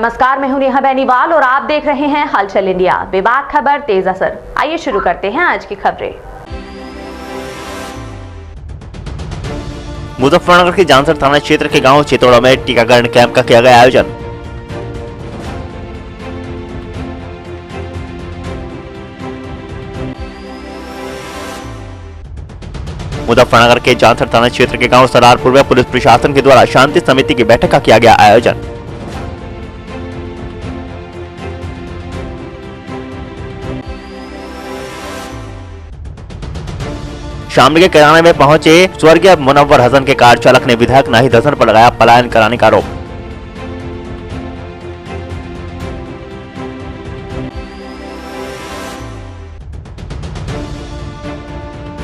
नमस्कार, मैं हूं नेहा बेनीवाल और आप देख रहे हैं हलचल इंडिया। बेबाक खबर तेज असर। आइए शुरू करते हैं आज की खबरें। मुजफ्फरनगर के जानसर थाना क्षेत्र के गांव चितौड़ा में टीकाकरण कैंप का किया गया आयोजन। मुजफ्फरनगर के जानसर थाना क्षेत्र के गांव सरारपुर में पुलिस प्रशासन के द्वारा शांति समिति की बैठक का किया गया आयोजन। शामली के किराने में पहुंचे स्वर्गीय मुनव्वर हसन के कार चालक ने विधायक नाहिद हसन पर लगाया पलायन कराने का आरोप।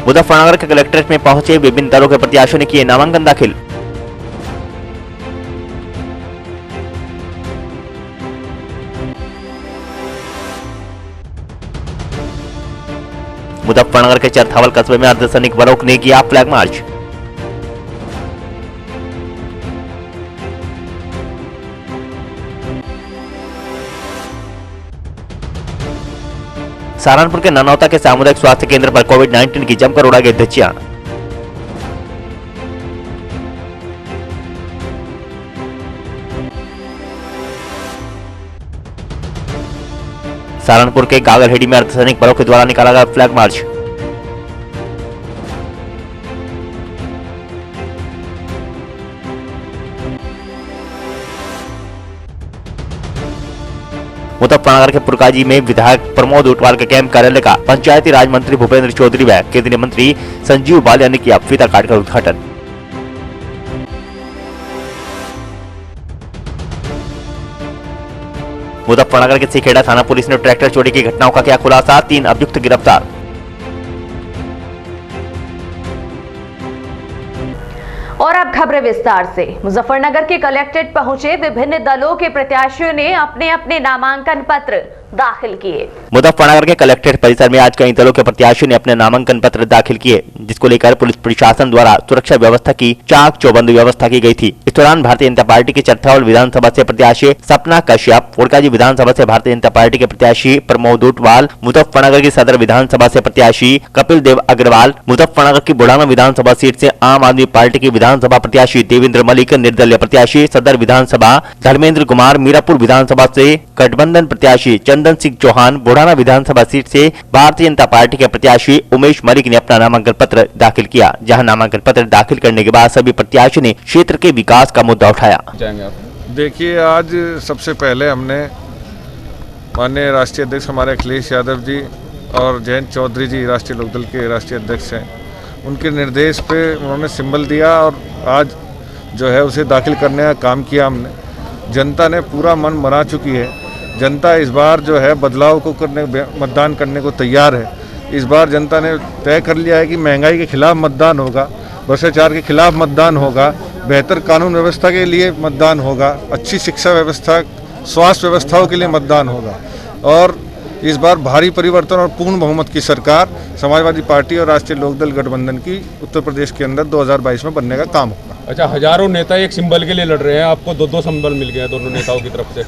मुजफ्फरनगर के कलेक्ट्रेट में पहुंचे विभिन्न दलों के प्रत्याशियों ने किए नामांकन दाखिल। मुजफ्फरनगर के चरथावल कस्बे में अर्धसैनिक बलों ने किया फ्लैग मार्च। सहारनपुर के ननौता के सामुदायिक स्वास्थ्य केंद्र पर कोविड-19 की जमकर उड़ा गई धज्जियां। सहारनपुर के गागलहेड़ी में अर्धसैनिक बलों के द्वारा निकाला गया फ्लैग मार्च। मुजफ्फरनगर के पुरकाजी में विधायक प्रमोद ऊंटवाल के कैंप कार्यालय का पंचायती राज मंत्री भूपेंद्र चौधरी व केंद्रीय मंत्री संजीव बालिया ने किया फीता काटकर उद्घाटन। मुजफ्फरनगर के सिखेड़ा थाना पुलिस ने ट्रैक्टर चोरी की घटनाओं का किया खुलासा, 3 अभियुक्त गिरफ्तार। और अब खबरें विस्तार से। मुजफ्फरनगर के कलेक्ट्रेट पहुंचे विभिन्न दलों के प्रत्याशियों ने अपने अपने नामांकन पत्र दाखिल किए। मुजफ्फरनगर के कलेक्ट्रेट परिसर में आज कई दलों के प्रत्याशियों ने अपने नामांकन पत्र दाखिल किए, जिसको लेकर पुलिस प्रशासन द्वारा सुरक्षा व्यवस्था की चाक चौबंद व्यवस्था की गई थी। इस दौरान भारतीय जनता पार्टी के चरथावल विधानसभा से प्रत्याशी सपना कश्यप, फुड़काजी विधानसभा से भारतीय जनता पार्टी के प्रत्याशी प्रमोद ऊंटवाल, मुजफ्फरनगर की सदर विधानसभा से प्रत्याशी कपिल देव अग्रवाल, मुजफ्फरनगर की बुढ़ाना विधानसभा सीट से आम आदमी पार्टी की विधानसभा प्रत्याशी देवेंद्र मलिक, निर्दलीय प्रत्याशी सदर विधानसभा धर्मेंद्र कुमार, मीरापुर विधानसभा से गठबंधन प्रत्याशी चंदन सिंह चौहान, बुढ़ाना विधानसभा सीट से भारतीय जनता पार्टी के प्रत्याशी उमेश मलिक ने अपना नामांकन पत्र दाखिल किया। जहां नामांकन पत्र दाखिल करने के बाद सभी प्रत्याशियों ने क्षेत्र के विकास का मुद्दा उठाया। देखिए, आज सबसे पहले हमने माननीय राष्ट्रीय अध्यक्ष हमारे अखिलेश यादव जी और जयंत चौधरी जी राष्ट्रीय लोकदल के राष्ट्रीय अध्यक्ष हैं, उनके निर्देश पे उन्होंने सिंबल दिया और आज जो है उसे दाखिल करने का काम किया हमने। जनता ने पूरा मन बना चुकी है। जनता इस बार जो है बदलाव को मतदान करने को तैयार है। इस बार जनता ने तय कर लिया है कि महंगाई के खिलाफ मतदान होगा, भ्रष्टाचार के खिलाफ मतदान होगा, बेहतर कानून व्यवस्था के लिए मतदान होगा, अच्छी शिक्षा व्यवस्था, स्वास्थ्य व्यवस्थाओं के लिए मतदान होगा। और इस बार भारी परिवर्तन और पूर्ण बहुमत की सरकार समाजवादी पार्टी और राष्ट्रीय लोकदल गठबंधन की उत्तर प्रदेश के अंदर 2022 में बनने का काम होगा। अच्छा, हजारों नेता एक सिंबल के लिए लड़ रहे हैं, आपको 2-2 सिंबल मिल गए दोनों नेताओं की तरफ से,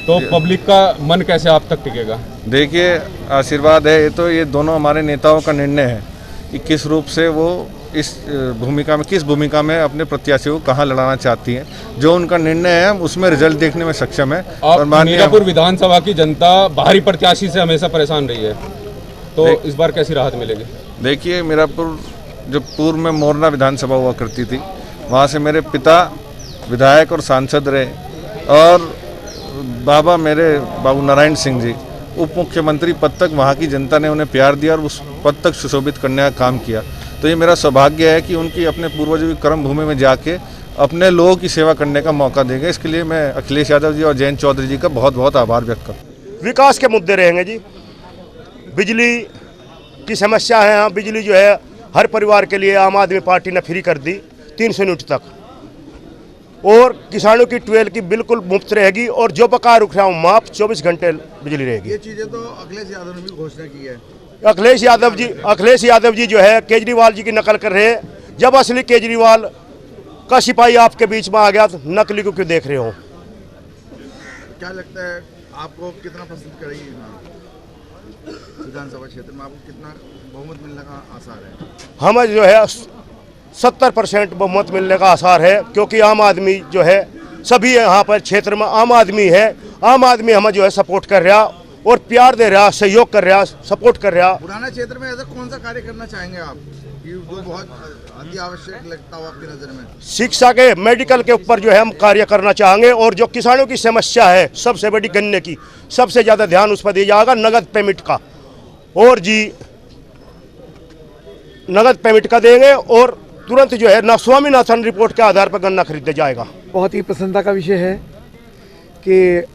तो पब्लिक का मन कैसे आप तक टिकेगा? देखिए, आशीर्वाद है ये दोनों हमारे नेताओं का निर्णय है कि किस रूप से वो इस भूमिका में, किस भूमिका में अपने प्रत्याशियों को कहाँ लड़ाना चाहती है। जो उनका निर्णय है उसमें रिजल्ट देखने में सक्षम है। और मीरापुर विधानसभा की जनता बाहरी प्रत्याशी से हमेशा परेशान रही है, तो इस बार कैसी राहत मिलेगी? देखिए, मीरापुर जो पूर्व में मोरना विधानसभा हुआ करती थी, वहाँ से मेरे पिता विधायक और सांसद रहे और बाबा मेरे बाबू नारायण सिंह जी उप मुख्यमंत्री पद तक वहाँ की जनता ने उन्हें प्यार दिया और उस पद तक सुशोभित करने का काम किया। तो ये मेरा सौभाग्य है कि उनकी अपने पूर्वजों की कर्म भूमि में जाके अपने लोगों की सेवा करने का मौका देंगे। इसके लिए मैं अखिलेश यादव जी और जयंत चौधरी जी का बहुत बहुत आभार व्यक्त करता हूँ। विकास के मुद्दे रहेंगे जी। बिजली की समस्या है, यहाँ बिजली जो है हर परिवार के लिए आम आदमी पार्टी ने फ्री कर दी 300 यूनिट तक, और किसानों की ट्वेल की बिल्कुल मुफ्त रहेगी और जो बकाया रुक रहा हूँ माफ 24 घंटे बिजली रहेगी। ये चीजें तो अखिलेश यादव ने भी घोषणा की है। अखिलेश यादव जी जो है केजरीवाल जी की नकल कर रहे हैं। जब असली केजरीवाल का सिपाही आपके बीच में आ गया तो नकली को क्यों देख रहे हो? क्या लगता है आपको कितना पसंद करेगी विधानसभा क्षेत्र में, आपको कितना बहुमत मिलने का आसार है? हमें जो है 70% बहुमत मिलने का आसार है, क्योंकि आम आदमी जो है सभी यहाँ पर क्षेत्र में आम आदमी है। आम आदमी हमें जो है सपोर्ट कर रहा और प्यार दे रहा, सहयोग कर रहा, सपोर्ट कर रहा। पुराना क्षेत्र में ऐसा कौन सा कार्य करना चाहेंगे आप जो बहुत अति आवश्यक लगता हो आपकी नज़र में? शिक्षा के, मेडिकल के ऊपर जो है हम कार्य करना चाहेंगे, और जो किसानों की समस्या है सबसे बड़ी गन्ने की, सबसे ज़्यादा ध्यान उस पर दिया जाएगा, नगद पेमेंट का। और जी नगद पेमेंट का देंगे और तुरंत जो है ना स्वामीनाथन रिपोर्ट के आधार पर गन्ना खरीदा जाएगा। बहुत ही प्रसन्नता का विषय है कि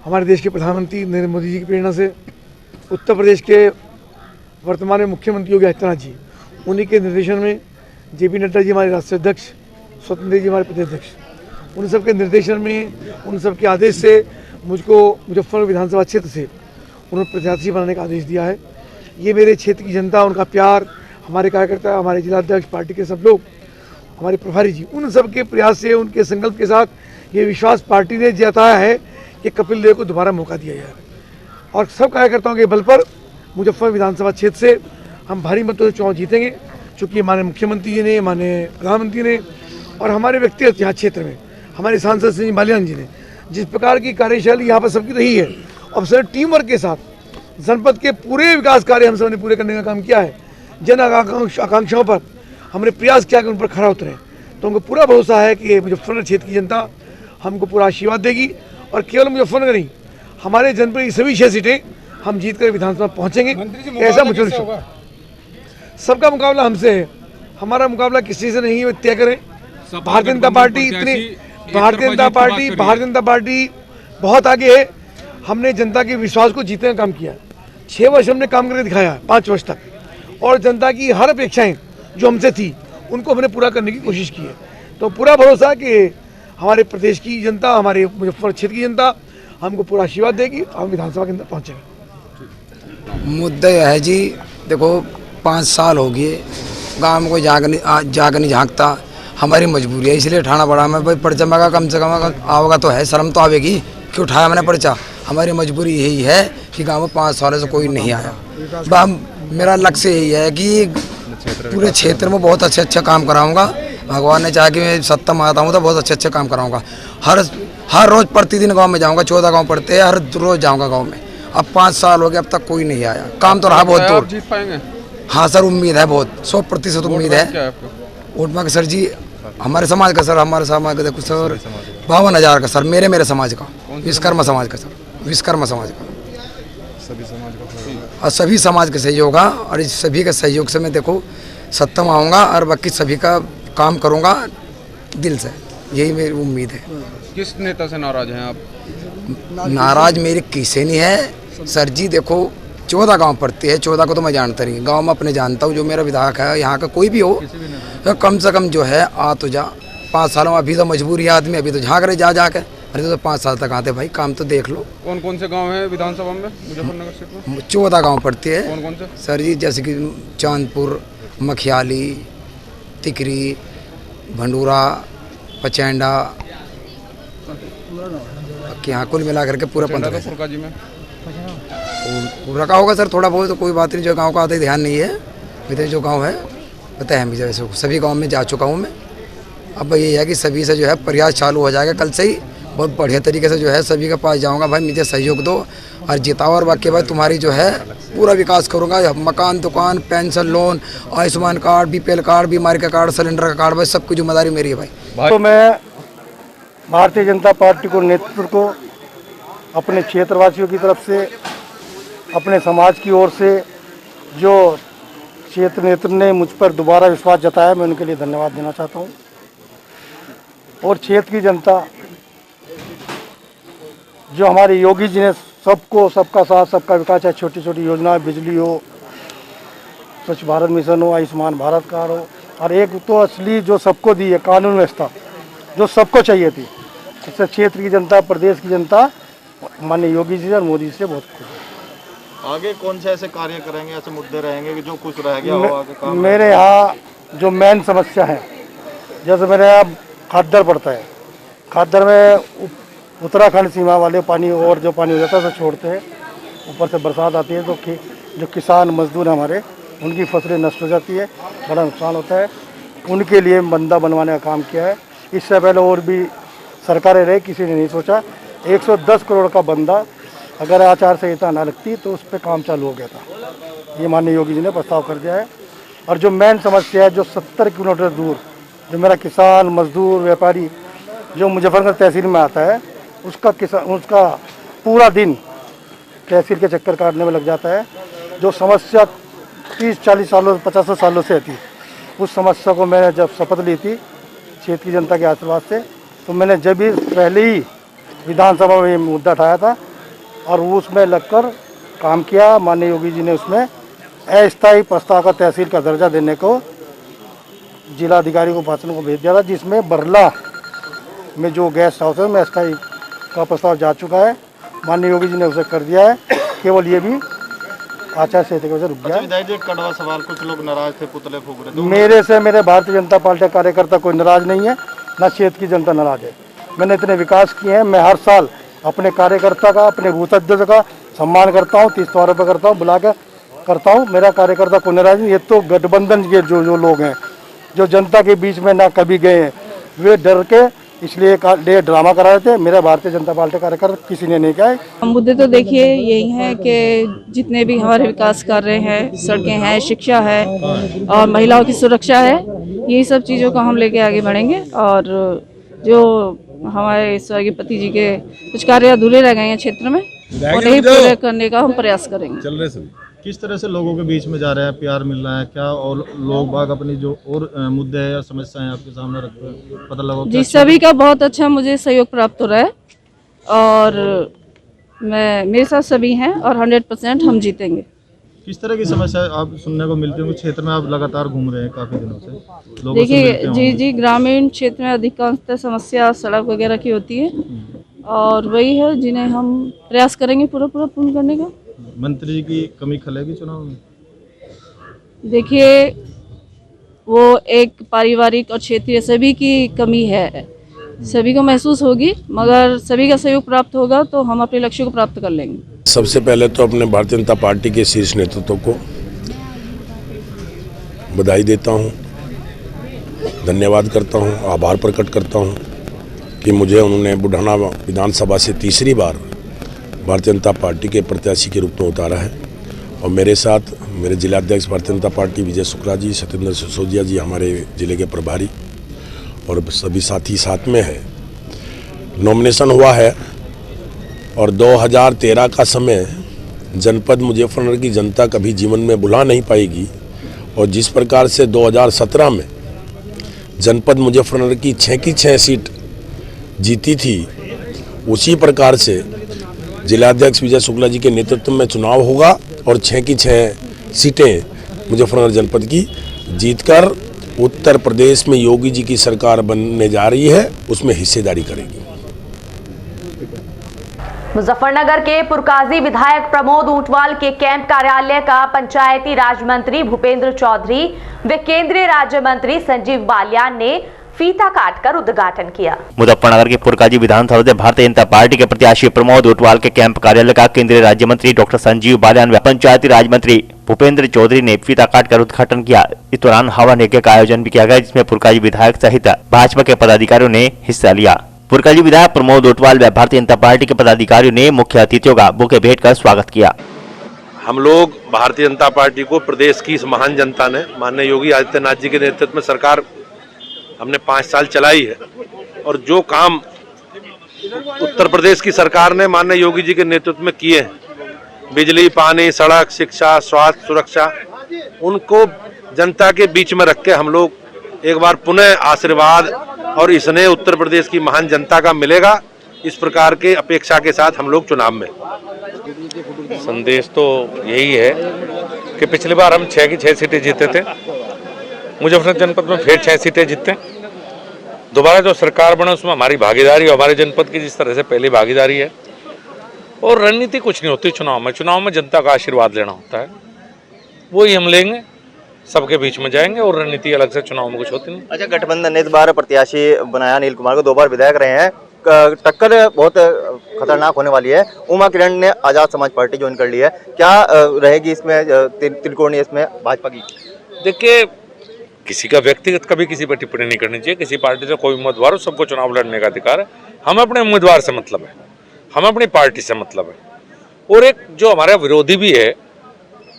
हमारे देश के प्रधानमंत्री नरेंद्र मोदी जी की प्रेरणा से उत्तर प्रदेश के वर्तमान में मुख्यमंत्री योगी आदित्यनाथ जी, उन्हीं के निर्देशन में जेपी नड्डा जी हमारे राष्ट्रीय अध्यक्ष, स्वतंत्र देव जी हमारे प्रदेश अध्यक्ष, उन सब के निर्देशन में, उन सब के आदेश से मुझको मुजफ्फरनगर विधानसभा क्षेत्र से उन्होंने प्रत्याशी बनाने का आदेश दिया है। ये मेरे क्षेत्र की जनता, उनका प्यार, हमारे कार्यकर्ता, हमारे जिलाध्यक्ष, पार्टी के सब लोग, हमारे प्रभारी जी, उन सब के प्रयास से, उनके संकल्प के साथ ये विश्वास पार्टी ने जताया है कि कपिल देव को दोबारा मौका दिया जाए। और सब कार्यकर्ताओं के बल पर मुजफ्फरनगर विधानसभा क्षेत्र से हम भारी मतों से चुनाव जीतेंगे, चूँकि माननीय मुख्यमंत्री जी ने, माननीय प्रधानमंत्री ने और हमारे व्यक्तिगत यहाँ क्षेत्र में हमारे सांसद श्री बालियान जी ने जिस प्रकार की कार्यशैली यहाँ पर सबकी रही है, और सर टीम वर्क के साथ जनपद के पूरे विकास कार्य हम सब ने पूरे करने का काम किया है। जन आकांक्षाओं पर हमने प्रयास किया कि उन पर खरा उतरे, तो उनको पूरा भरोसा है कि मुजफ्फरनगर क्षेत्र की जनता हमको पूरा आशीर्वाद देगी, और केवल मुजफ्फरनगर नहीं, हमारे जनपद की सभी 6 सीटें हम जीत कर विधानसभा पहुँचेंगे। ऐसा मुझे सबका मुकाबला हमसे है, हमारा मुकाबला किसी से नहीं है, तय करें। भारतीय जनता पार्टी बहुत आगे है। हमने जनता के विश्वास को जीतने का काम किया, 6 वर्ष हमने काम करके दिखाया, 5 वर्ष तक, और जनता की हर अपेक्षाएं जो हमसे थी उनको हमने पूरा करने की कोशिश की है। तो पूरा भरोसा है कि हमारे प्रदेश की जनता, हमारे मुजफ्फरनगर क्षेत्र की जनता हमको पूरा आशीर्वाद देगी, हम विधानसभा के अंदर पहुँचेंगे। मुद्दा यह है जी, देखो 5 साल हो गए गाँव में कोई जाग नहीं झाँकता, हमारी मजबूरी है, इसलिए उठाना पड़ा। मैं भाई पर्चा मांगा, कम से कम आओगा तो है, शर्म तो आवेगी कि उठाया मैंने पर्चा। हमारी मजबूरी यही है कि गांव में 5 सालों से कोई नहीं आया। मेरा लक्ष्य यही है कि पूरे क्षेत्र में बहुत अच्छा काम कराऊंगा। भगवान ने चाहा कि मैं सत्ता में आता हूँ तो बहुत अच्छे काम कराऊंगा। हर रोज़ प्रतिदिन गांव में जाऊंगा, 14 गांव पड़ते हैं, हर रोज़ जाऊंगा गांव में। अब 5 साल हो गए, अब तक कोई नहीं आया। काम तो रहा बहुत दूर। जीत पाएंगे? हाँ सर, उम्मीद है, बहुत 100% उम्मीद है। वोट मांग सर जी हमारे समाज का, सर हमारे समाज का देखो सर 52,000 का सर, मेरे समाज का, विश्वकर्मा समाज का सर, विश्वकर्मा समाज का, सभी समाज का, और सभी समाज का सहयोग है। और इस सभी के सहयोग से मैं देखो सत्ता में आऊँगा और बाकी सभी का काम करूँगा दिल से, यही मेरी उम्मीद है। किस नेता से नाराज हैं आप? नाराज मेरे किसी नहीं है सर जी। देखो 14 गांव पड़ते हैं, 14 को तो मैं जानता नहीं, गांव में अपने जानता हूँ। जो मेरा विधायक है यहाँ का कोई भी हो, तो कम से कम जो है आ तो जा। 5 सालों में अभी तो मजबूरी है आदमी, अभी तो झाँक रहे जा के। अरे तो 5 साल तक आते भाई, काम तो देख लो। कौन कौन से गांव हैं विधानसभा में मुजफ्फरनगर क्षेत्र में? 14 गांव पड़ते हैं। कौन कौन से सर जी? जैसे कि चांदपुर, मखियाली, टिकरी, भंडूरा, पचैंडा, यहाँ कुल मिला करके पूरा 15 जी में रखा होगा सर, थोड़ा बहुत। तो कोई बात नहीं, जो गांव का आते ध्यान नहीं है, इधर जो गांव है पता है मुझे, वैसे सभी गांव में जा चुका हूं मैं। अब ये है कि सभी से जो है प्रयास चालू हो जाएगा कल से ही, बहुत बढ़िया तरीके से जो है सभी के पास जाऊंगा। भाई मुझे सहयोग दो और जिताओ, और बाकी भाई तुम्हारी जो है पूरा विकास करूंगा। मकान, दुकान, pension, loan, Ayushman card, BPL card, बीमारी का कार्ड, सिलेंडर का कार्ड, भाई सबकी जिम्मेदारी मेरी है भाई। तो मैं भारतीय जनता पार्टी को, नेतृत्व को, अपने क्षेत्रवासियों की तरफ से, अपने समाज की ओर से जो क्षेत्र नेतृत्व ने मुझ पर दोबारा विश्वास जताया, मैं उनके लिए धन्यवाद देना चाहता हूं। और क्षेत्र की जनता जो हमारे योगी जी ने सबको, सबका साथ सबका विकास, चाहे छोटी छोटी योजना, बिजली हो, स्वच्छ भारत मिशन हो, आयुष्मान भारत कार्ड हो, और एक तो असली जो सबको दी है कानून व्यवस्था, जो सबको चाहिए थी, इससे क्षेत्र की जनता, प्रदेश की जनता माननीय योगी जी और मोदी जी से बहुत खुश है। आगे कौन से ऐसे कार्य करेंगे, ऐसे मुद्दे रहेंगे कि जो कुछ रह गया हो आगे काम? मेरे यहाँ जो मेन समस्या है, जैसे मेरे यहाँ खाद्दर पड़ता है, खाद्दर में उत्तराखंड सीमा वाले पानी और जो पानी हो जाता है उसे छोड़ते हैं। ऊपर से बरसात आती है तो जो किसान मजदूर हैं हमारे, उनकी फसलें नष्ट हो जाती है, बड़ा नुकसान होता है। उनके लिए बंदा बनवाने का काम किया है। इससे पहले और भी सरकारें रही, किसी ने नहीं सोचा। 110 करोड़ का बंदा अगर आचार संहिता ना लगती तो उस पर काम चालू हो गया था। ये माननीय योगी जी ने प्रस्ताव कर दिया है। और जो मेन समस्या है, जो 70 किलोमीटर दूर जो मेरा किसान मजदूर व्यापारी जो मुजफ्फरनगर तहसील में आता है, उसका पूरा दिन तहसील के चक्कर काटने में लग जाता है। जो समस्या 30-40 सालों 50 सालों से थी, उस समस्या को मैंने जब शपथ ली थी क्षेत्र की जनता के आशीर्वाद से, तो मैंने जब भी पहले ही विधानसभा में मुद्दा उठाया था और उसमें लगकर काम किया। माननीय योगी जी ने उसमें अस्थायी प्रस्ताव का तहसील का दर्जा देने को जिला अधिकारी को भाषण को भेज दिया था, जिसमें बरला में जो गेस्ट हाउस है उसमें अस्थायी का प्रस्ताव जा चुका है। माननीय योगी जी ने उसे कर दिया है। केवल ये भी आचार संहिता की वजह से रुक गया। विधायक जी, कड़वा सवाल, कुछ लोग नाराज थे, पुतले फूक रहे थे। मेरे से मेरे भारतीय जनता पार्टी कार्यकर्ता कोई नाराज नहीं है, ना क्षेत्र की जनता नाराज है। मैंने इतने विकास किए हैं। मैं हर साल अपने कार्यकर्ता का, अपने बूथ अध्यक्ष का सम्मान करता हूँ, 30 त्योहारों पर करता हूँ, बुला कर करता हूँ। मेरा कार्यकर्ता कोई नाराज नहीं। ये तो गठबंधन के जो लोग हैं, जो जनता के बीच में ना कभी गए हैं, वे डर के इसलिए ड्रामा करा रहे थे। मेरा भारतीय जनता पार्टी कार्यकर्ता किसी ने नहीं कहा। मुद्दे तो देखिए यही हैं कि जितने भी हमारे विकास कार्य हैं, सड़कें हैं, शिक्षा है और महिलाओं की सुरक्षा है, यही सब चीज़ों को हम लेके आगे बढ़ेंगे। और जो हमारे स्वर्गीय पति जी के कुछ कार्य अधूरे रह गए हैं क्षेत्र में, उन्हें पूरे करने का हम प्रयास करेंगे। चल रहे सभी किस तरह से लोगों के बीच में जा रहे हैं, प्यार मिल रहा है क्या, और लोग बाग अपनी जो और मुद्दे हैं या समस्याएं आपके सामने रखते हैं, पता लगा जी सभी का बहुत अच्छा मुझे सहयोग प्राप्त हो रहा है और मेरे साथ सभी हैं और 100% हम जीतेंगे। किस तरह की समस्या आप सुनने को मिलती है? क्षेत्र में आप लगातार घूम रहे हैं काफी दिनों से, लोगों से देखिए मिलते होंगे। जी ग्रामीण क्षेत्र में अधिकांशतः समस्या सड़क वगैरह की होती है और वही है जिन्हें हम प्रयास करेंगे पूरा पूर्ण करने का। मंत्री जी की कमी खलेगी चुनाव में? देखिए वो एक पारिवारिक और क्षेत्रीय सभी की कमी है, सभी को महसूस होगी, मगर सभी का सहयोग प्राप्त होगा तो हम अपने लक्ष्य को प्राप्त कर लेंगे। सबसे पहले तो अपने भारतीय जनता पार्टी के शीर्ष नेतृत्व को बधाई देता हूं, धन्यवाद करता हूं, आभार प्रकट करता हूं कि मुझे उन्होंने बुढ़ाना विधानसभा से तीसरी बार भारतीय जनता पार्टी के प्रत्याशी के रूप में उतारा है। और मेरे साथ मेरे जिला अध्यक्ष भारतीय जनता पार्टी विजय शुक्ला जी, सत्येंद्र सिसोदिया जी हमारे जिले के प्रभारी और सभी साथी साथ में है। नॉमिनेशन हुआ है और 2013 का समय जनपद मुजफ्फरनगर की जनता कभी जीवन में भुला नहीं पाएगी। और जिस प्रकार से 2017 में जनपद मुजफ्फरनगर की 6 की 6 सीट जीती थी, उसी प्रकार से जिलाध्यक्ष विजय शुक्ला जी के नेतृत्व में चुनाव होगा और 6 की 6 सीटें मुजफ्फरनगर जनपद की जीतकर उत्तर प्रदेश में योगी जी की सरकार बनने जा रही है, उसमें हिस्सेदारी करेगी। मुजफ्फरनगर के पुरकाजी विधायक प्रमोद ऊंटवाल के कैंप कार्यालय का पंचायती राज मंत्री भूपेंद्र चौधरी व केंद्रीय राज्य मंत्री संजीव बालियान ने फीता काटकर उद्घाटन किया। मुजफ्फरनगर के पुरकाजी विधानसभा से भारतीय जनता पार्टी के प्रत्याशी प्रमोद ऊंटवाल के कैंप कार्यालय का केंद्रीय राज्य मंत्री डॉक्टर संजीव बालियान व पंचायती राज मंत्री भूपेंद्र चौधरी ने फीता काटकर उद्घाटन किया। इस दौरान हवन यज्ञ का आयोजन भी किया गया, जिसमें पुरकाजी विधायक सहित भाजपा के पदाधिकारियों ने हिस्सा लिया। पुरकाजी विधायक प्रमोद ऊंटवाल व भारतीय जनता पार्टी के पदाधिकारियों ने मुख्य अतिथियों का बुके भेंट कर स्वागत किया। हम लोग भारतीय जनता पार्टी को प्रदेश की इस महान जनता ने माननीय योगी आदित्यनाथ जी के नेतृत्व में सरकार हमने 5 साल चलाई है और जो काम उत्तर प्रदेश की सरकार ने माननीय योगी जी के नेतृत्व में किए हैं, बिजली, पानी, सड़क, शिक्षा, स्वास्थ्य, सुरक्षा, उनको जनता के बीच में रख के हम लोग एक बार पुनः आशीर्वाद और इसने उत्तर प्रदेश की महान जनता का मिलेगा, इस प्रकार के अपेक्षा के साथ हम लोग चुनाव में। संदेश तो यही है कि पिछली बार हम 6 की 6 सीटें जीते थे, मुजफ्फरनगर जनपद में फिर 6 सीटें जीते। दोबारा जो सरकार बना उसमें हमारी भागीदारी, हमारे जनपद की जिस तरह से पहली भागीदारी है। और रणनीति कुछ नहीं होती चुनाव में जनता का आशीर्वाद लेना होता है, वही हम लेंगे, सबके बीच में जाएंगे और रणनीति अलग से चुनाव में कुछ होती नहीं। अच्छा, गठबंधन ने इस बार प्रत्याशी बनाया, नील कुमार को 2 बार विधायक रहे हैं, टक्कर बहुत खतरनाक होने वाली है। उमा किरण ने आजाद समाज पार्टी ज्वाइन कर ली है, क्या रहेगी इसमें त्रिकोणीय इसमें भाजपा की? देखिए, किसी का व्यक्तिगत कभी किसी पर टिप्पणी नहीं करनी चाहिए। किसी पार्टी से कोई उम्मीदवार हो, सबको चुनाव लड़ने का अधिकार है। हमें अपने उम्मीदवार से मतलब है, हमें अपनी पार्टी से मतलब है। और एक जो हमारा विरोधी भी है,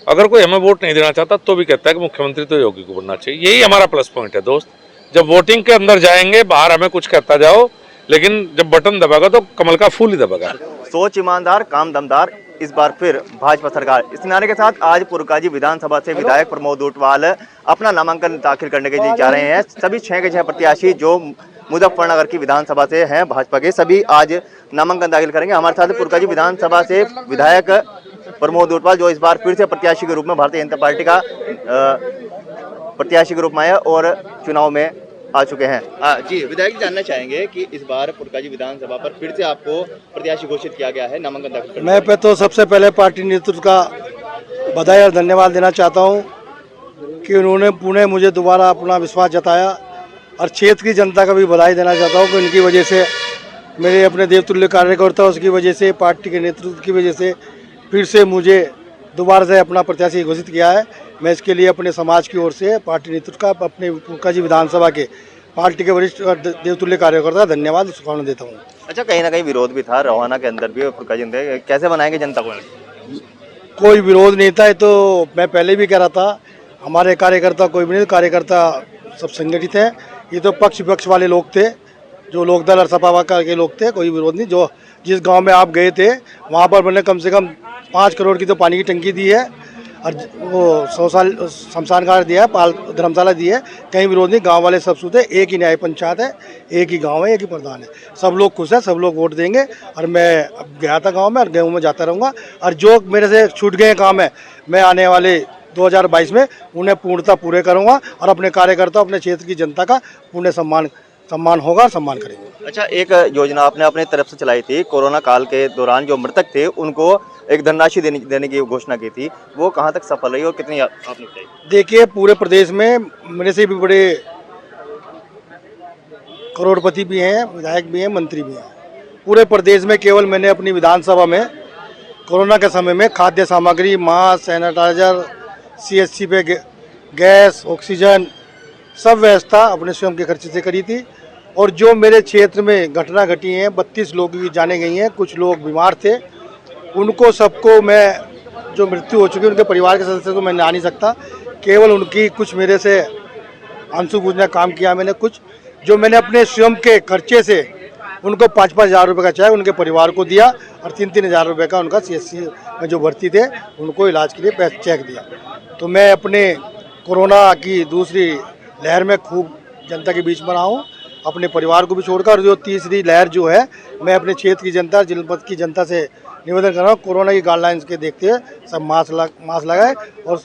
अगर कोई हमें वोट नहीं देना चाहता तो भी कहता है कि मुख्यमंत्री तो योगी को बनना चाहिए। यही हमारा प्लस पॉइंट है दोस्त। जब वोटिंग के अंदर जाएंगे, बाहर हमें कुछ कहता जाओ, लेकिन जब बटन दबाएगा तो कमल का फूल ही दबाएगा। सोच ईमानदार, काम दमदार, इस बार फिर भाजपा सरकार, इस नारे के साथ आज पुरकाजी विधानसभा से विधायक प्रमोद ऊंटवाल अपना नामांकन दाखिल करने के लिए जा रहे हैं। सभी 6 के 6 प्रत्याशी जो मुजफ्फरनगर की विधानसभा से हैं भाजपा के, सभी आज नामांकन दाखिल करेंगे। हमारे साथ पुरकाजी विधानसभा से विधायक प्रमोद ऊंटवाल, जो इस बार फिर से प्रत्याशी के रूप में भारतीय जनता पार्टी का प्रत्याशी के रूप में आए और चुनाव में आ चुके हैं। जी विधायक जी, जानना चाहेंगे कि इस बार पुरकाजी विधानसभा पर फिर से आपको प्रत्याशी घोषित किया गया है, नामांकन दाखिल करने। मैं पे तो सबसे पहले पार्टी नेतृत्व का बधाई और धन्यवाद देना चाहता हूं कि उन्होंने पुणे मुझे दोबारा अपना विश्वास जताया, और क्षेत्र की जनता का भी बधाई देना चाहता हूं कि उनकी वजह से, मेरे अपने देवतुल्य कार्यकर्ता उसकी वजह से, पार्टी के नेतृत्व की वजह से फिर से मुझे दोबारा से अपना प्रत्याशी घोषित किया है। मैं इसके लिए अपने समाज की ओर से, पार्टी नेतृत्व का, अपने पुरकाजी विधानसभा के पार्टी के वरिष्ठ और देवतुल्य कार्यकर्ता धन्यवाद शुभकामना देता हूँ। अच्छा, कहीं ना कहीं विरोध भी था रोहाना के अंदर भी और पुरकाजी में, कैसे बनाएंगे जनता को? कोई विरोध नहीं था, ये तो मैं पहले भी कह रहा था। हमारे कार्यकर्ता कोई भी नहीं, कार्यकर्ता सब संगठित हैं। ये तो पक्ष वाले लोग थे, जो लोकदल और सपा के लोग थे, कोई विरोध नहीं। जो जिस गांव में आप गए थे वहाँ पर मैंने कम से कम 5 करोड़ की तो पानी की टंकी दी है, और वो 100 साल शमशान घाट दिया है, धर्मशाला दी है। कहीं विरोध नहीं, गांव वाले सब सुधे। एक ही न्याय पंचायत है, एक ही गांव है, एक ही प्रधान है, सब लोग खुश हैं, सब लोग वोट देंगे। और मैं अब गया था गांव में, और गाँव में जाता रहूँगा, और जो मेरे से छूट गए काम है, मैं आने वाले 2022 में उन्हें पूर्णतः पूरे करूँगा, और अपने कार्यकर्ता, अपने क्षेत्र की जनता का पूर्ण सम्मान होगा, सम्मान करेंगे। अच्छा, एक योजना आपने अपने तरफ से चलाई थी, कोरोना काल के दौरान जो मृतक थे उनको एक धनराशि देने की घोषणा की थी, वो कहाँ तक सफल रही और कितनी आपने बताई? देखिए, पूरे प्रदेश में मेरे से भी बड़े करोड़पति भी हैं, विधायक भी हैं, मंत्री भी हैं। पूरे प्रदेश में केवल मैंने अपनी विधानसभा में कोरोना के समय में खाद्य सामग्री, मास्क, सैनिटाइजर, CSC पे गैस, ऑक्सीजन, सब व्यवस्था अपने स्वयं के खर्चे से करी थी। और जो मेरे क्षेत्र में घटना घटी हैं, 32 लोगों की जाने गई हैं, कुछ लोग बीमार थे, उनको सबको मैं, जो मृत्यु हो चुकी है उनके परिवार के सदस्य को मैं आ नहीं सकता, केवल उनकी कुछ मेरे से आंसू पूछने का काम किया मैंने। कुछ जो मैंने अपने स्वयं के खर्चे से उनको 5-5 हज़ार रुपये का चाहे उनके परिवार को दिया, और 3-3 हज़ार रुपये का उनका CSC में जो भर्ती थे उनको इलाज के लिए चेक दिया। तो मैं अपने कोरोना की दूसरी लहर में खूब जनता के बीच में रहा हूँ, अपने परिवार को भी छोड़कर। और जो तीसरी लहर जो है, मैं अपने क्षेत्र की जनता, जनपद की जनता से निवेदन कर रहा हूँ, कोरोना की गाइडलाइंस के देखते हुए सब मास्क लगाए और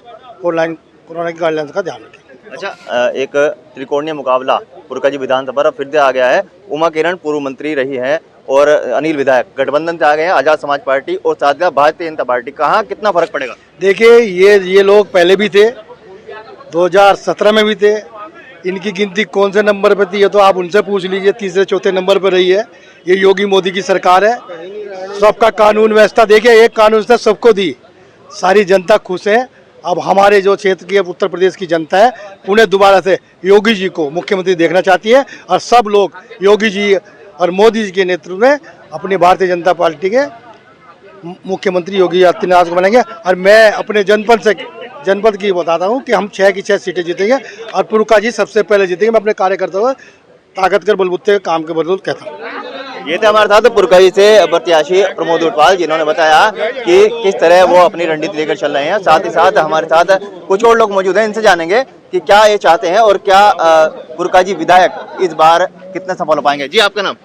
कोरोना की गाइडलाइंस का ध्यान रखें। अच्छा, एक त्रिकोणीय मुकाबला पुरकाजी विधानसभा फिर से आ गया है। उमा किरण पूर्व मंत्री रही है और अनिल विधायक गठबंधन से आ गए हैं, आजाद समाज पार्टी और साथ ही भारतीय जनता पार्टी। कहाँ कितना फर्क पड़ेगा? देखिए, ये लोग पहले भी थे, 2017 में भी थे। इनकी गिनती कौन से नंबर पर थी, ये तो आप उनसे पूछ लीजिए। 3-4 नंबर पर रही है। ये योगी मोदी की सरकार है। सबका कानून व्यवस्था, देखिए, एक कानून व्यवस्था सबको दी, सारी जनता खुश है। अब हमारे जो क्षेत्र की, उत्तर प्रदेश की जनता है, उन्हें दोबारा से योगी जी को मुख्यमंत्री देखना चाहती है, और सब लोग योगी जी और मोदी जी के नेतृत्व में अपनी भारतीय जनता पार्टी के मुख्यमंत्री योगी आदित्यनाथ को बनाएंगे। और मैं अपने जनपद की बताता हूँ कि हम 6 की 6 सीटें जीतेंगे, और पुरकाजी सबसे पहले जीतेंगे। मैं अपने कार्यकर्ताओं को ताकत कर बलबूते काम के बदौलत कहता हूँ। ये थे हमारे साथ पुरकाजी से प्रत्याशी प्रमोद ऊंटवाल, जिन्होंने बताया कि किस तरह वो अपनी रणनीति लेकर चल रहे हैं। साथ ही साथ हमारे साथ कुछ और लोग मौजूद हैं, इनसे जानेंगे कि क्या ये चाहते हैं और क्या पुरकाजी विधायक इस बार कितने सफल हो पाएंगे। जी, आपका नाम?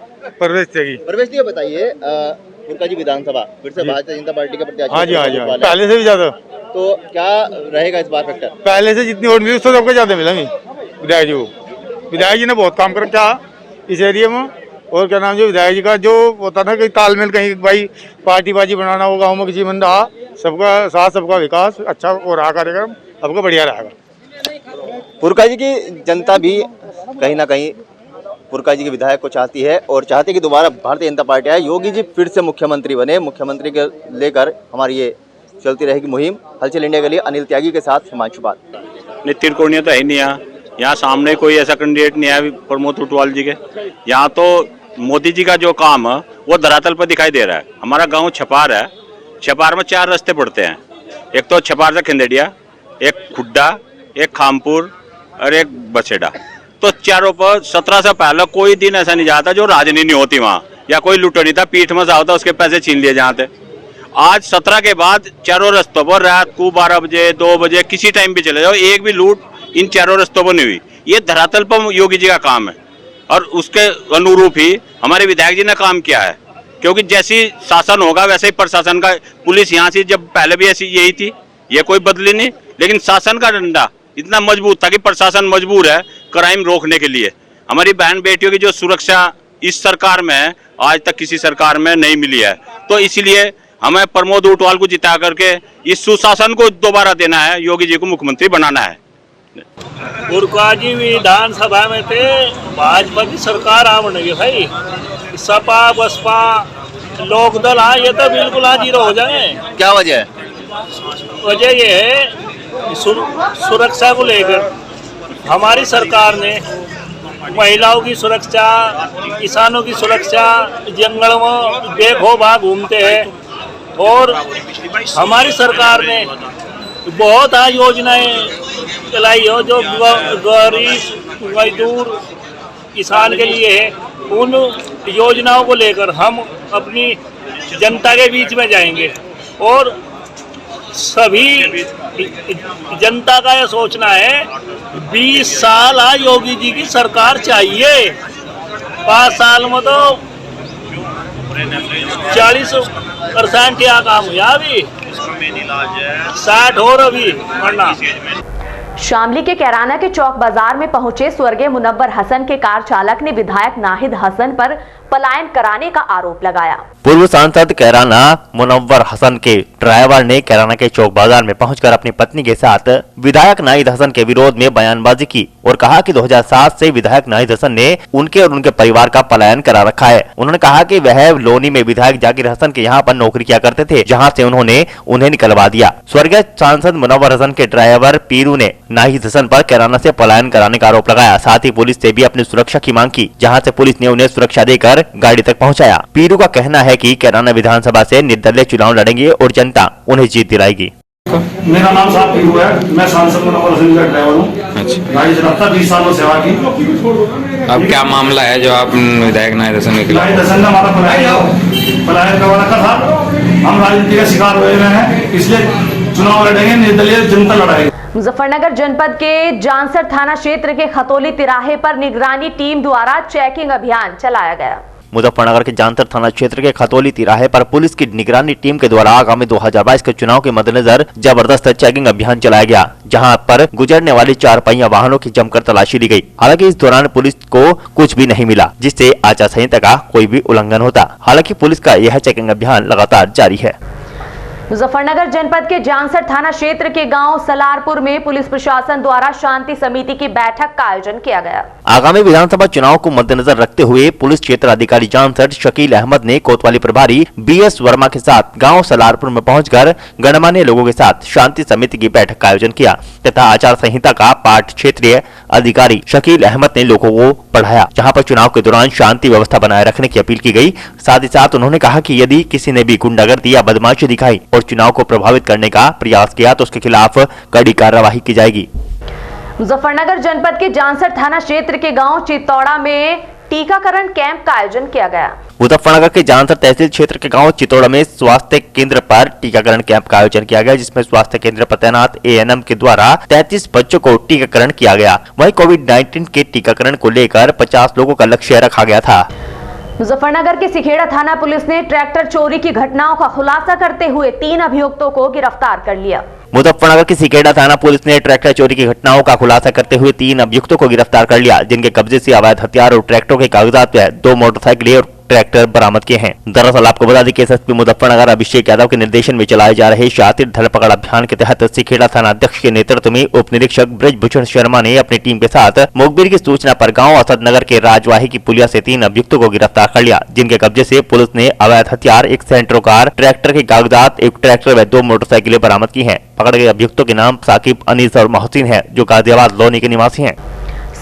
परवेश त्यागी। परवेश जी, बताइए, पुरकाजी विधानसभा फिर से भारतीय जनता पार्टी के प्रत्याशी? हाँ जी, पहले से भी ज्यादा। तो क्या रहेगा इस बार फैक्टर? पहले से जितनी वोट मिली उससे सबको ज्यादा मिला विधायक जी को। विधायक जी ने बहुत काम कर क्या इस एरिया में, और क्या नाम, जो विधायक जी का जो होता था कि तालमेल, कहीं भाई पार्टी बाजी बनाना हो, गाँव में किसी बंदा सबका साथ, सबका विकास अच्छा हो रहा, कार्यक्रम सबका बढ़िया रहेगा। पुरकाजी की जनता भी कहीं ना कहीं पुरकाजी के विधायक को चाहती है और चाहते कि दोबारा भारतीय जनता पार्टी आए, योगी जी फिर से मुख्यमंत्री बने। मुख्यमंत्री के लेकर हमारी ये चलती रहेगी मुहिम। हलचल इंडिया के लिए अनिल त्यागी के साथ हिमांशु बात। नितिन कोड़िया तो है नहीं यहाँ सामने कोई ऐसा कैंडिडेट नहीं है प्रमोद ऊंटवाल जी के। यहाँ तो मोदी जी का जो काम है वो धरातल पर दिखाई दे रहा है। हमारा गांव छपार है, छपार में 4 रास्ते पड़ते हैं। एक तो छपार से खिंदेड़िया, एक खुड्डा, एक खामपुर और एक बसेड़ा। तो चारों पर 17 से पहले कोई दिन ऐसा नहीं जाता जो राजनीति नहीं होती वहाँ, या कोई लूटो नहीं था, पीठ में होता उसके पैसे छीन लिए जाते। आज 17 के बाद चारों रास्तों पर रात को 12 बजे 2 बजे किसी टाइम भी चले जाओ, एक भी लूट इन चारों रास्तों पर नहीं हुई। ये धरातल पर योगी जी का काम है और उसके अनुरूप ही हमारे विधायक जी ने काम किया है। क्योंकि जैसी शासन होगा वैसे ही प्रशासन का, पुलिस यहाँ से जब पहले भी ऐसी यही थी, ये कोई बदली नहीं, लेकिन शासन का डंडा इतना मजबूत था कि प्रशासन मजबूर है क्राइम रोकने के लिए। हमारी बहन बेटियों की जो सुरक्षा इस सरकार में है, आज तक किसी सरकार में नहीं मिली है। तो इसीलिए हमें प्रमोद ऊंटवाल को जिता करके इस सुशासन को दोबारा देना है, योगी जी को मुख्यमंत्री बनाना है। पुरकाजी विधानसभा में थे भाजपा की सरकार आवने की भाई, सपा बसपा लोकदल ये तो बिल्कुल आज जीरो हो जाए। क्या वजह है? वजह ये है सुरक्षा को लेकर हमारी सरकार ने महिलाओं की सुरक्षा, किसानों की सुरक्षा, जंगल में बेखो भाग घूमते हैं और हमारी सरकार ने बहुत आज योजनाएं चलाई हो जो गरीब मजदूर किसान के लिए है। उन योजनाओं को लेकर हम अपनी जनता के बीच में जाएंगे और सभी जनता का यह सोचना है 20 साल आज योगी जी की सरकार चाहिए। 5 साल में तो 40% क्या काम हुआ, अभी 60 और अभी वरना। शामली के कैराना के चौक बाजार में पहुंचे स्वर्गीय मुनव्वर हसन के कार चालक ने विधायक नाहिद हसन पर पलायन कराने का आरोप लगाया। पूर्व सांसद कैराना मुनव्वर हसन के ड्राइवर ने कैराना के चौक बाजार में पहुंचकर अपनी पत्नी के साथ विधायक नाहिद हसन के विरोध में बयानबाजी की और कहा कि 2007 से विधायक नाहिद हसन ने उनके और उनके परिवार का पलायन करा रखा है। उन्होंने कहा कि वह लोनी में विधायक जाकिर हसन के यहाँ पर नौकरी किया करते थे, जहाँ से उन्होंने उन्हें निकलवा दिया। स्वर्गीय सांसद मुनव्वर हसन के ड्राइवर पीरू ने नाहिद हसन पर कैराना से पलायन कराने का आरोप लगाया। साथ ही पुलिस से भी अपनी सुरक्षा की मांग की, जहाँ से पुलिस ने उन्हें सुरक्षा देकर गाड़ी तक पहुंचाया। पीरू का कहना है कि कैराना विधानसभा से निर्दलीय चुनाव लड़ेंगे और जनता उन्हें जीत दिलाएगी। मेरा नाम साहब पीरू है, मैं सांसद मुनव्वर हसन का ड्राइवर हूँ। गाड़ी चलाता 20 सालों सेवा की। अब क्या मामला है जो आप विधायक नाहिद हसन के खिलाफ? नाहिद हसन ने हमारा पलायन करवा रखा था। हम राजनीति का शिकार हुए हैं, इसलिए चुनाव लड़ेंगे, निर्दलीय जनता लड़ाएगी। मुजफ्फरनगर जनपद के जानसर थाना क्षेत्र के खतौली तिराहे पर निगरानी टीम द्वारा चेकिंग अभियान चलाया गया। मुजफ्फरनगर के जानसर थाना क्षेत्र के खतौली तिराहे पर पुलिस की निगरानी टीम के द्वारा आगामी 2022 के चुनाव के मद्देनजर जबरदस्त चेकिंग अभियान चलाया गया, जहां पर गुजरने वाली 4 पहिया वाहनों की जमकर तलाशी ली गई। हालांकि इस दौरान पुलिस को कुछ भी नहीं मिला जिससे आचार संहिता का कोई भी उल्लंघन होता। हालांकि पुलिस का यह चेकिंग अभियान लगातार जारी है। मुजफ्फरनगर जनपद के जानसर थाना क्षेत्र के गांव सलारपुर में पुलिस प्रशासन द्वारा शांति समिति की बैठक का आयोजन किया गया। आगामी विधानसभा चुनाव को मद्देनजर रखते हुए पुलिस क्षेत्र अधिकारी जानसर शकील अहमद ने कोतवाली प्रभारी BS वर्मा के साथ गांव सलारपुर में पहुंचकर गणमान्य लोगों के साथ शांति समिति की बैठक का आयोजन किया तथा आचार संहिता का पाठ क्षेत्रीय अधिकारी शकील अहमद ने लोगों को पढ़ाया, जहां पर चुनाव के दौरान शांति व्यवस्था बनाए रखने की अपील की गई। साथ ही साथ उन्होंने कहा कि यदि किसी ने भी गुंडागर्दी या बदमाशी दिखाई और चुनाव को प्रभावित करने का प्रयास किया तो उसके खिलाफ कड़ी कार्रवाई की जाएगी। मुजफ्फरनगर जनपद के जानसर थाना क्षेत्र के गांव चितौड़ा में टीकाकरण कैंप का आयोजन किया गया। मुजफ्फरनगर के जानसर तहसील क्षेत्र के गांव चितौड़ा में स्वास्थ्य केंद्र पर टीकाकरण कैंप का आयोजन किया गया, जिसमें स्वास्थ्य केंद्र पर तैनात ANM के द्वारा 33 बच्चों को टीकाकरण किया गया। वहीं कोविड-19 के टीकाकरण को लेकर 50 लोगों का लक्ष्य रखा गया था। मुजफ्फरनगर के सिखेड़ा थाना पुलिस ने ट्रैक्टर चोरी की घटनाओं का खुलासा करते हुए 3 अभियुक्तों को गिरफ्तार कर लिया। मुजफ्फरनगर की सिखेड़ा थाना पुलिस ने ट्रैक्टर चोरी की घटनाओं का खुलासा करते हुए 3 अभियुक्तों को गिरफ्तार कर लिया, जिनके कब्जे से अवैध हथियार और ट्रैक्टरों के कागजात पे 2 मोटरसाइकिलें और ट्रैक्टर बरामद किए हैं। दरअसल आपको बता दें कि एसएसपी मुजफ्फरनगर अभिषेक यादव के निर्देशन में चलाए जा रहे शातिर धरपकड़ अभियान के तहत सिखेड़ा थाना अध्यक्ष के नेतृत्व में उप निरीक्षक ब्रजभूषण शर्मा ने अपनी टीम के साथ मुखबिर की सूचना पर गांव असदनगर के राजवाही की पुलिया से 3 अभियुक्तों को गिरफ्तार कर लिया, जिनके कब्जे से पुलिस ने अवैध हथियार, एक सेंट्रो कार, ट्रैक्टर के कागजात, एक ट्रैक्टर व 2 मोटरसाइकिलें बरामद की हैं। पकड़े गए अभियुक्तों के नाम साकिब, अनीस और मोहसिन है, जो गाजियाबाद लोनी के निवासी हैं।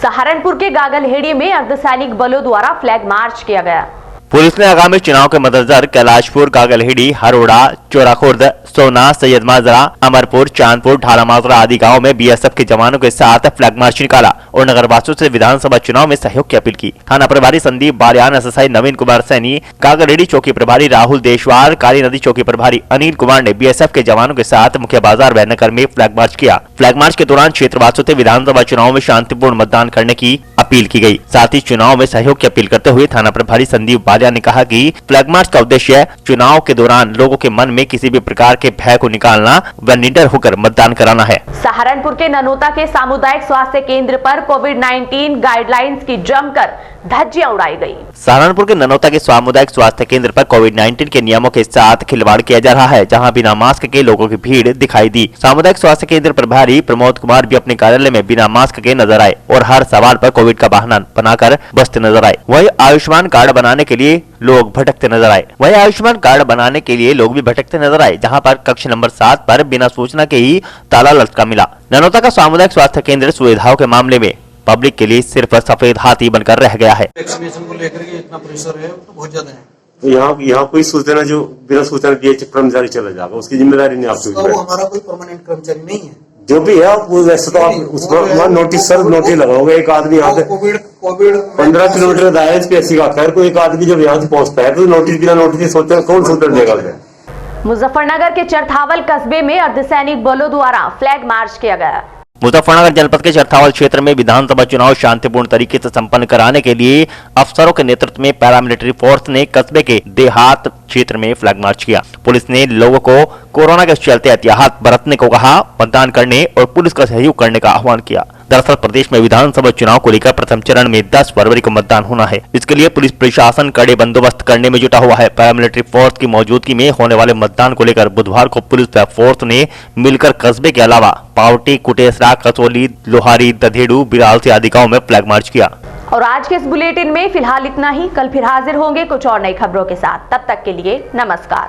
सहारनपुर के गागलहेड़ी में अर्धसैनिक बलों द्वारा फ्लैग मार्च किया गया। पुलिस ने आगामी चुनाव के मद्देनजर कैलाशपुर, गागलहेड़ी, हरोड़ा, चोराखुर्द, सोना, सैयद माजरा, अमरपुर, चांदपुर, ढाला माजरा आदि गाँव में बीएसएफ के जवानों के साथ फ्लैग मार्च निकाला और नगरवासियों से विधानसभा चुनाव में सहयोग की अपील की। थाना प्रभारी संदीप बारियान, एसएसआई नवीन कुमार सैनी, गागलहेड़ी चौकी प्रभारी राहुल देशवाल, काली नदी चौकी प्रभारी अनिल कुमार ने बीएसएफ के जवानों के साथ मुख्य बाजार व नगर में फ्लैग मार्च किया। फ्लैग मार्च के दौरान क्षेत्रवासियों से विधानसभा चुनाव में शांतिपूर्ण मतदान करने की अपील की गई। साथ ही चुनाव में सहयोग की अपील करते हुए थाना प्रभारी संदीप बालियान ने कहा कि फ्लैग मार्च का उद्देश्य चुनाव के दौरान लोगों के मन में किसी भी प्रकार के भय को निकालना व निडर होकर मतदान कराना है। सहारनपुर के ननोता के सामुदायिक स्वास्थ्य केंद्र पर कोविड-19 गाइडलाइंस की जमकर धज्जियां उड़ाई गई। सहारनपुर के ननोता के सामुदायिक स्वास्थ्य केंद्र पर कोविड-19 के नियमों के साथ खिलवाड़ किया जा रहा है, जहां बिना मास्क के लोगों की भीड़ दिखाई दी। सामुदायिक स्वास्थ्य केंद्र प्रभारी प्रमोद कुमार भी अपने कार्यालय में बिना मास्क के नजर आए और हर सवाल पर कोविड का बहाना बनाकर बसते नजर आए। वही आयुष्मान कार्ड बनाने के लिए लोग भटकते नजर आए। जहां पर कक्ष नंबर 7 पर बिना सूचना के ही ताला लटका मिला। ननोता का सामुदायिक स्वास्थ्य केंद्र सुविधाओं के मामले में पब्लिक के लिए सिर्फ सफेद हाथी बनकर रह गया है। वैक्सीनेशन को लेकर के इतना प्रेशर है तो बहुत ज्यादा है। यहाँ कोई सूचना जो बिना सूचना दिए कर्मचारी चला जाएगा, उसकी जिम्मेदारी नहीं आपकी। वो हमारा कोई परमानेंट कर्मचारी नहीं है। जो भी है वो वैसे तो आप उसको नोटिस लगाओगे। एक आदमी यहाँ से कोविड 15 किलोमीटर दायरे एसपीएससी का खैर कोई एक आदमी जब यहाँ से पहुँचता है तो नोटिस बिना नोटिस सोचते कौन सूचना देगा। मुजफ्फरनगर के चरथावल कस्बे में अर्धसैनिक बलों द्वारा फ्लैग मार्च किया गया। मुजफ्फरनगर जनपद के चरथावल क्षेत्र में विधानसभा चुनाव शांतिपूर्ण तरीके से संपन्न कराने के लिए अफसरों के नेतृत्व में पैरामिलिट्री फोर्स ने कस्बे के देहात क्षेत्र में फ्लैग मार्च किया। पुलिस ने लोगों को कोरोना के चलते एहतियात बरतने को कहा, मतदान करने और पुलिस का सहयोग करने का आह्वान किया। दरअसल प्रदेश में विधानसभा चुनाव को लेकर प्रथम चरण में 10 फरवरी को मतदान होना है। इसके लिए पुलिस प्रशासन कड़े बंदोबस्त करने में जुटा हुआ है। पैरामिलिट्री फोर्स की मौजूदगी में होने वाले मतदान को लेकर बुधवार को पुलिस व फोर्स ने मिलकर कस्बे के अलावा पावटी, कुटेसरा, कसोली, लोहारी, दधेड़ू, बिरालसी आदि गाँव में फ्लैग मार्च किया। और आज के इस बुलेटिन में फिलहाल इतना ही। कल फिर हाजिर होंगे कुछ और नई खबरों के साथ। तब तक के लिए नमस्कार।